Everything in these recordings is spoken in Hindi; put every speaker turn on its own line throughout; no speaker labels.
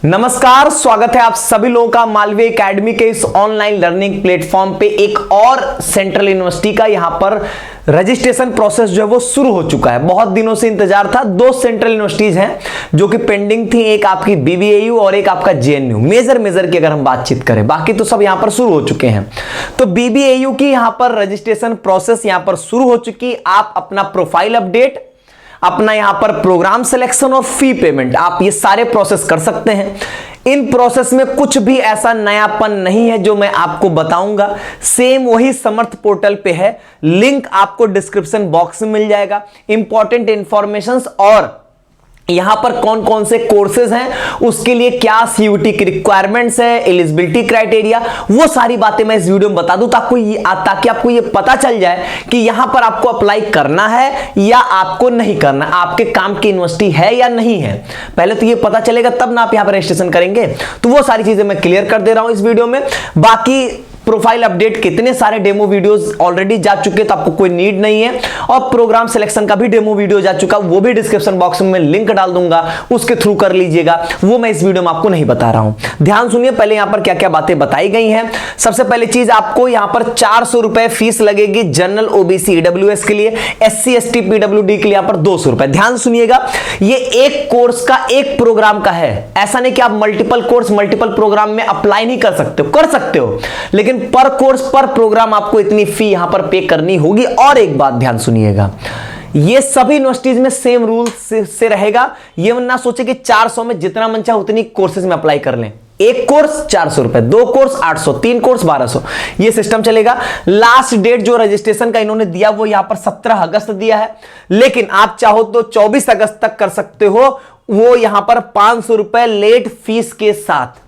नमस्कार, स्वागत है आप सभी लोगों का मालवीय एकेडमी के इस ऑनलाइन लर्निंग प्लेटफॉर्म पे। एक और सेंट्रल यूनिवर्सिटी का यहां पर रजिस्ट्रेशन प्रोसेस जो है वो शुरू हो चुका है। बहुत दिनों से इंतजार था। दो सेंट्रल यूनिवर्सिटीज हैं जो कि पेंडिंग थी, एक आपकी बीबीएयू और एक आपका जेएनयू। मेजर की अगर हम बातचीत करें, बाकी तो सब यहां पर शुरू हो चुके हैं। तो बीबीएयू की यहां पर रजिस्ट्रेशन प्रोसेस यहां पर शुरू हो चुकी। आप अपना प्रोफाइल अपडेट, अपना यहां पर प्रोग्राम सिलेक्शन और फी पेमेंट, आप ये सारे प्रोसेस कर सकते हैं। इन प्रोसेस में कुछ भी ऐसा नयापन नहीं है जो मैं आपको बताऊंगा। सेम वही समर्थ पोर्टल पे है, लिंक आपको डिस्क्रिप्शन बॉक्स में मिल जाएगा। इंपॉर्टेंट इंफॉर्मेशंस और यहां पर कौन कौन से कोर्सेज हैं, उसके लिए क्या सीयूटी की रिक्वायरमेंट्स है, एलिजिबिलिटी क्राइटेरिया, वो सारी बातें मैं इस वीडियो में बता दूं ताकि आपको ये पता चल जाए कि यहां पर आपको अप्लाई करना है या आपको नहीं करना, आपके काम की यूनिवर्सिटी है या नहीं है। पहले तो ये पता चलेगा तब ना आप यहां पर रजिस्ट्रेशन करेंगे। तो वो सारी चीजें मैं क्लियर कर दे रहा हूं इस वीडियो में। बाकी प्रोफाइल अपडेट कितने सारे डेमो वीडियोस ऑलरेडी जा चुके, तो आपको कोई नीड नहीं है। और प्रोग्राम सिलेक्शन का भी डेमो वीडियो जा चुका, वो भी डिस्क्रिप्शन बॉक्स में मैं लिंक डाल दूंगा, उसके थ्रू कर लीजिएगा। वो मैं इस वीडियो में आपको नहीं बता रहा हूं। ध्यान सुनिए, पहले यहां पर क्या क्या बातें बताई गई हैं। सबसे पहली चीज, आपको यहां पर 400 रुपए फीस लगेगी जनरल ओबीसी ईडब्ल्यूएस के लिए, एससी एसटी पीडब्ल्यूडी के लिए यहां पर 200 रुपए। ध्यान सुनिएगा, ये एक कोर्स का एक प्रोग्राम का है। ऐसा नहीं कि आप मल्टीपल कोर्स मल्टीपल प्रोग्राम में अप्लाई नहीं कर सकते हो, कर सकते हो, लेकिन पर कोर्स पर प्रोग्राम आपको इतनी फी यहां पर पे करनी होगी। और एक बात ध्यान सुनिएगा, ये सभी यूनिवर्सिटीज में सेम रूल से रहेगा। ये ना सोचे कि 400 में जितना मन चाहे उतनी कोर्सेज में अप्लाई कर लें। एक कोर्स 400 रुपए, दो कोर्स 800, तीन कोर्स 1200, ये सिस्टम चलेगा। लास्ट डेट जो रजिस्ट्रेशन का इन्होंने दिया वो यहां पर 17 अगस्त दिया है, लेकिन आप चाहो तो 24 अगस्त तक कर सकते हो, वो यहां पर 500 रुपए लेट फीस के साथ।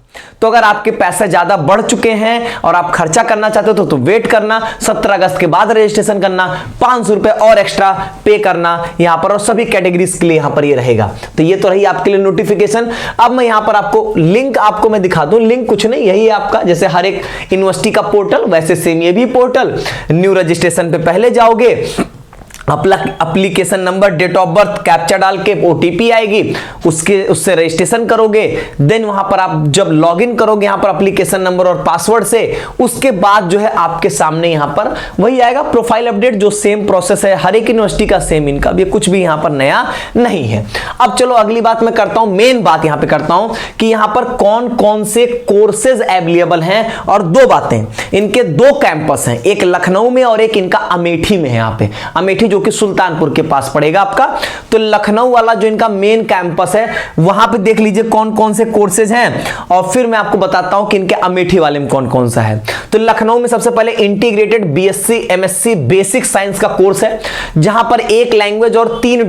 तो अगर आपके पैसे ज्यादा बढ़ चुके हैं और आप खर्चा करना चाहते हो तो वेट करना, 17 अगस्त के बाद रजिस्ट्रेशन करना, 500 रुपए और एक्स्ट्रा पे करना यहां पर, और सभी कैटेगरीज के लिए यहां पर ये रहेगा। तो ये तो रही आपके लिए नोटिफिकेशन। अब मैं यहां पर आपको लिंक आपको मैं दिखा दूं। लिंक कुछ नहीं, यही है आपका, जैसे हर एक यूनिवर्सिटी का पोर्टल वैसे सेम ये भी पोर्टल। न्यू रजिस्ट्रेशन पे पहले जाओगे, अपना application number, date of birth, captcha डाल के ओटीपी आएगी, उससे रजिस्ट्रेशन करोगे। देन वहां पर आप जब लॉगिन करोगे यहां पर एप्लीकेशन नंबर और पासवर्ड से, उसके बाद जो है आपके सामने यहां पर वही आएगा प्रोफाइल अपडेट, जो सेम प्रोसेस है हर एक यूनिवर्सिटी का, सेम इनका भी, कुछ भी यहां पर नया नहीं है। अब चलो अगली बात मैं करता हूं, मेन बात यहां पे करता हूं कि यहां पर कौन कौन से कोर्सेज अवेलेबल हैं। और दो बातें, इनके दो कैंपस हैं, एक लखनऊ में और एक इनका अमेठी में है। यहां पे अमेठी जो कि सुल्तानपुर के पास पड़ेगा आपका। तो लखनऊ वाला जो इनका मेन कैंपस है, वहां पे देख लीजिए कौन कौन से कोर्सेज हैं, और फिर मैं आपको बताता हूं कि इनके अमेठी वाले में कौन कौन सा है। तो लखनऊ में सबसे पहले integrated BSc MSc basic science का कोर्स है, जहां पर एक लैंग्वेज और तीन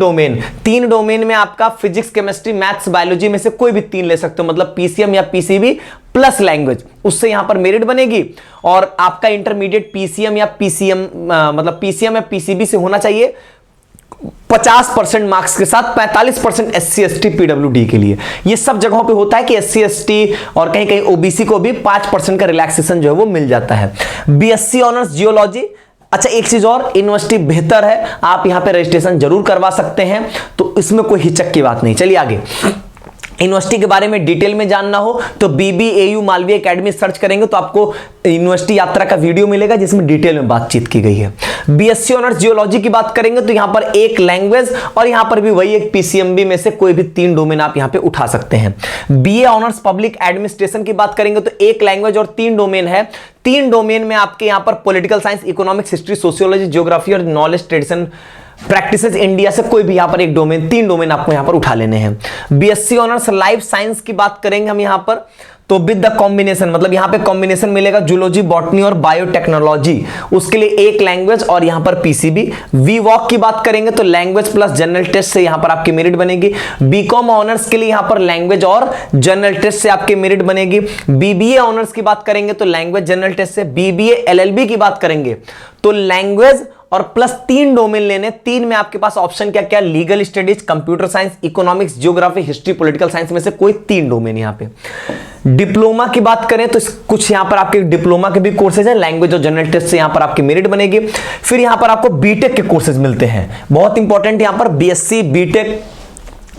डोमेन में आपका फिजिक्स, केमिस्ट्री, मैथ्स, बायोलॉजी में से कोई भी तीन ले सकते हो, मतलब पीसीएम या पीसीबी प्लस लैंग्वेज, उससे यहां पर मेरिट बनेगी। और आपका इंटरमीडिएट पीसीएम या पीसीएम मतलब पीसीएम या पीसीबी से होना चाहिए 50% मार्क्स के साथ, 45% एससी एसटी पीडब्ल्यूडी के लिए। ये सब जगहों पे होता है कि एससी एसटी और कहीं कहीं ओबीसी को भी 5% का रिलैक्सेशन जो है वो मिल जाता है। BSc honours geology. अच्छा, एक चीज और, यूनिवर्सिटी बेहतर है, आप यहां पे रजिस्ट्रेशन जरूर करवा सकते हैं, तो इसमें कोई हिचक की बात नहीं। चलिए आगे, यूनिवर्सिटी के बारे में डिटेल में जानना हो तो बीबीएयू मालवीय एकेडमी सर्च करेंगे तो आपको यूनिवर्सिटी यात्रा का वीडियो मिलेगा जिसमें डिटेल में बातचीत की गई है। बीएससी ऑनर्स जियोलॉजी की बात करेंगे तो यहां पर एक लैंग्वेज, और यहां पर भी वही एक पीसीएमबी में से कोई भी तीन डोमेन आप यहां पे उठा सकते हैं। बीए ऑनर्स पब्लिक एडमिनिस्ट्रेशन की बात करेंगे तो एक लैंग्वेज और तीन डोमेन है। तीन डोमेन में आपके यहां पर political science, economics, history, sociology, geography और नॉलेज ट्रेडिशन प्रैक्टिसेस इंडिया से कोई भी यहां पर एक डोमेन, तीन डोमेन आपको यहां पर उठा लेने हैं। बीएससी ऑनर्स लाइफ साइंस की बात करेंगे हम यहां पर, तो विद द कॉम्बिनेशन, मतलब यहां पे कॉम्बिनेशन मिलेगा जूलॉजी, बॉटनी और बायोटेक्नोलॉजी, उसके लिए एक लैंग्वेज और यहां पर पीसीबी। वी वॉक की बात करेंगे तो लैंग्वेज प्लस जनरल टेस्ट से यहां पर आपकी मेरिट बनेगी। बीकॉम ऑनर्स के लिए यहां पर लैंग्वेज और जनरल टेस्ट से आपकी मेरिट बनेगी। बीबीए ऑनर्स की बात करेंगे तो लैंग्वेज जनरल टेस्ट से। बीबीए एलएलबी की बात करेंगे तो लैंग्वेज और प्लस तीन डोमेन लेने। तीन में आपके पास ऑप्शन क्या क्या, legal studies, computer science, economics, geography, history, political science में से कोई तीन डोमेन यहां पे। डिप्लोमा की बात करें तो कुछ यहां पर आपके डिप्लोमा के भी कोर्सेज हैं, लैंग्वेज और जनरल टेस्ट से यहां पर आपकी मेरिट बनेगी। फिर यहां पर आपको बीटेक के कोर्सेज मिलते हैं, बहुत इंपॉर्टेंट यहां पर बीएससी, बीटेक,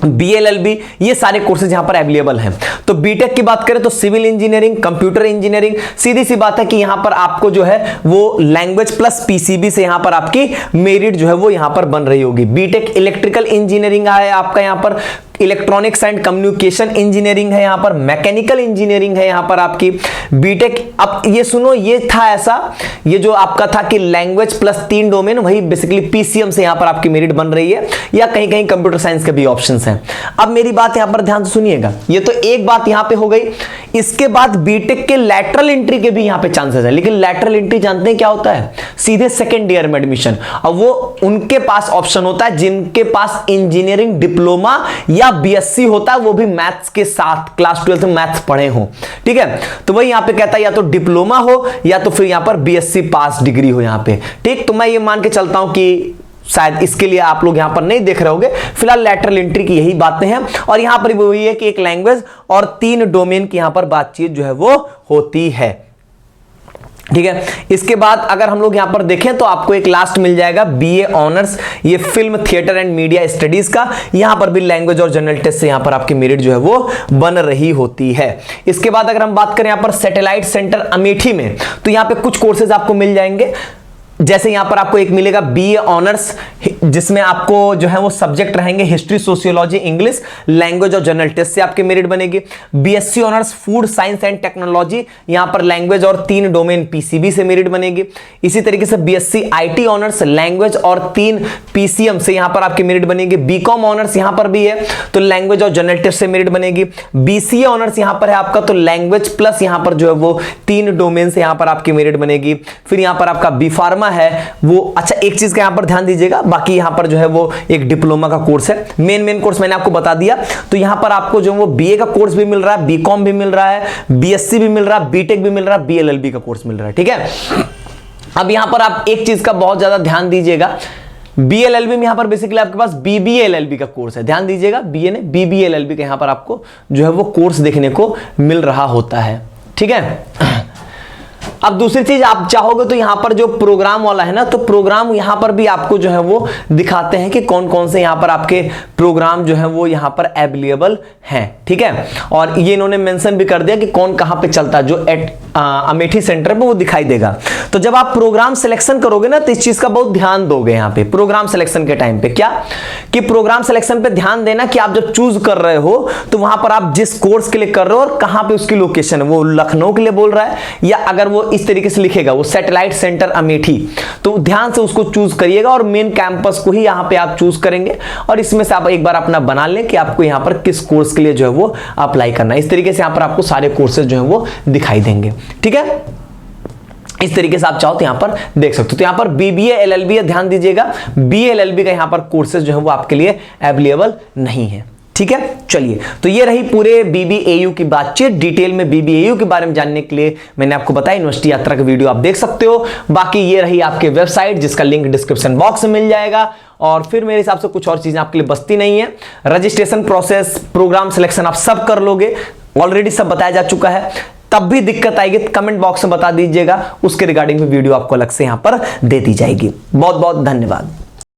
BLLB, ये सारे कोर्सेज यहां पर अवेलेबल हैं। तो बीटेक की बात करें तो सिविल इंजीनियरिंग, कंप्यूटर इंजीनियरिंग, सीधी सी बात है कि यहां पर आपको जो है वो लैंग्वेज प्लस पीसीबी से यहां पर आपकी मेरिट जो है वो यहां पर बन रही होगी। बीटेक इलेक्ट्रिकल इंजीनियरिंग है आपका, यहां पर इलेक्ट्रॉनिक्स एंड कम्युनिकेशन इंजीनियरिंग है, यहां पर मैकेनिकल इंजीनियरिंग है, यहां पर आपकी बीटेक। अब ये सुनो, ये था ऐसा, ये जो आपका था कि लैंग्वेज प्लस 3 डोमेन, वही बेसिकली पीसीएम से यहां पर आपकी मेरिट बन रही है, या कहीं कहीं कंप्यूटर साइंस के भी ऑप्शंस हैं। अब मेरी बात यहां पर ध्यान से सुनिएगा, ये तो एक बात यहां पे हो गई। इसके बाद बीटेक के लैटरल एंट्री के भी यहां पे चांसेस है, लेकिन लैटरल एंट्री जानते हैं क्या होता है? सीधे सेकेंड ईयर में एडमिशन, और वो उनके पास ऑप्शन होता है जिनके पास इंजीनियरिंग डिप्लोमा या बीएससी होता है, वो भी मैथ्स के साथ क्लास 12 में मैथ्स पढ़े हो। ठीक है, तो वही यहां पे कहता है या तो डिप्लोमा हो या तो फिर यहां पर बीएससी पास डिग्री हो यहां पे। ठीक, तो मैं ये मान के चलता हूं कि शायद इसके लिए आप लोग यहां पर नहीं देख रहे होंगे। फिलहाल लैटरल एंट्री की यही बातें हैं, और यहां पर वो ये है कि एक लैंग्वेज और 3 डोमेन की यहां पर बातचीत जो है वो होती है। ठीक है, इसके बाद अगर हम लोग यहां पर देखें तो आपको एक लास्ट मिल जाएगा बीए ऑनर्स, ये film theatre and media studies का। यहां पर भी लैंग्वेज और जनरल टेस्ट से यहां पर आपकी मेरिट जो है वो बन रही होती है। इसके बाद अगर हम बात करें यहां पर सैटेलाइट सेंटर अमेठी में, तो यहां पे कुछ कोर्सेज आपको मिल जाएंगे। जैसे यहां पर आपको एक मिलेगा बीए ऑनर्स, जिसमें आपको जो है वो सब्जेक्ट रहेंगे हिस्ट्री, सोशियोलॉजी, इंग्लिश, लैंग्वेज और जनरल टेस्ट से आपकी मेरिट बनेगी। BSc honours food science and technology, यहां पर लैंग्वेज और 3 डोमेन पीसीबी से मेरिट बनेगी। इसी तरीके से बीएससी आईटी ऑनर्स, लैंग्वेज और 3 पीसीएम से यहां पर आपकी मेरिट बनेगी। बीकॉम ऑनर्स यहां पर भी है तो लैंग्वेज और जनरल टेस्ट से मेरिट बनेगी। बीसीए ऑनर्स यहां पर है आपका, तो लैंग्वेज प्लस यहां पर जो है वो 3 डोमेन से यहां पर आपकी मेरिट बनेगी। फिर यहां पर आपका बी फार्मा है वो, अच्छा एक चीज का यहां पर ध्यान दीजिएगा, बाकी यहां पर जो है वो एक डिप्लोमा का कोर्स है। मेन कोर्स मैंने आपको बता दिया। तो यहां पर आपको जो वो बीए का कोर्स भी मिल रहा है, बीकॉम भी मिल रहा है, बीएससी भी मिल रहा है, बीटेक भी मिल रहा है, बीएलएलबी का कोर्स मिल रहा है। ठीक है, अब यहां पर आप एक चीज का बहुत ज्यादा ध्यान दीजिएगा, बीएलएलबी में यहां पर बेसिकली आपके पास बीबीएलएलबी का कोर्स है। ध्यान दीजिएगा, बीए ने बीबीएलएलबी का यहां पर आपको जो है वो कोर्स देखने को मिल रहा होता है। ठीक है, अब दूसरी चीज आप चाहोगे तो यहां पर जो प्रोग्राम वाला है ना, तो प्रोग्राम यहां पर भी आपको जो है वो दिखाते हैं कि कौन कौन से यहां पर आपके प्रोग्राम जो है वो यहां पर अवेलेबल हैं। ठीक है, और ये इन्होंने मेंशन भी कर दिया कि कौन कहां पे चलता है, जो अमेठी सेंटर पे वो दिखाई देगा। तो जब आप प्रोग्राम सिलेक्शन करोगे ना, तो इस चीज का बहुत ध्यान दोगे यहां पे प्रोग्राम सिलेक्शन के टाइम पे। क्या कि प्रोग्राम सिलेक्शन पे ध्यान देना कि आप जब चूज कर रहे हो तो वहां पर आप जिस कोर्स के लिए कर रहे हो और कहां पे उसकी लोकेशन है, वो लखनऊ के लिए बोल रहा है, या अगर वो इस तरीके से लिखेगा वो सैटेलाइट सेंटर अमेठी, तो ध्यान से उसको चूज करिएगा और मेन कैंपस को ही यहां पे आप चूज करेंगे। और इसमें से आप एक बार अपना बना लें कि आपको यहां पर किस कोर्स के लिए जो है वो अप्लाई करना है। इस तरीके से यहां पर आपको सारे कोर्सेज जो है वो दिखाई देंगे। ठीक है, इस तरीके से आप चाहो तो यहां पर देख सकते हो। तो यहां पर बीबीए एलएलबी, ध्यान दीजिएगा बीएलएलबी का यहां पर कोर्सेज जो है वो आपके लिए अवेलेबल नहीं है। ठीक है, चलिए, तो ये रही पूरे बीबीएयू की बातचीत। डिटेल में बीबीएयू के बारे में जानने के लिए मैंने आपको बताया यूनिवर्सिटी यात्रा का वीडियो आप देख सकते हो। बाकी ये रही आपके वेबसाइट, जिसका लिंक डिस्क्रिप्शन बॉक्स में मिल जाएगा। और फिर मेरे हिसाब से कुछ और चीजें आपके लिए बचती नहीं है। रजिस्ट्रेशन प्रोसेस, प्रोग्राम सिलेक्शन आप सब कर लोगे, ऑलरेडी सब बताया जा चुका है। तब भी दिक्कत आएगी तो कमेंट बॉक्स में बता दीजिएगा, उसके रिगार्डिंग भी वीडियो आपको अलग से यहां पर दे दी जाएगी। बहुत बहुत धन्यवाद।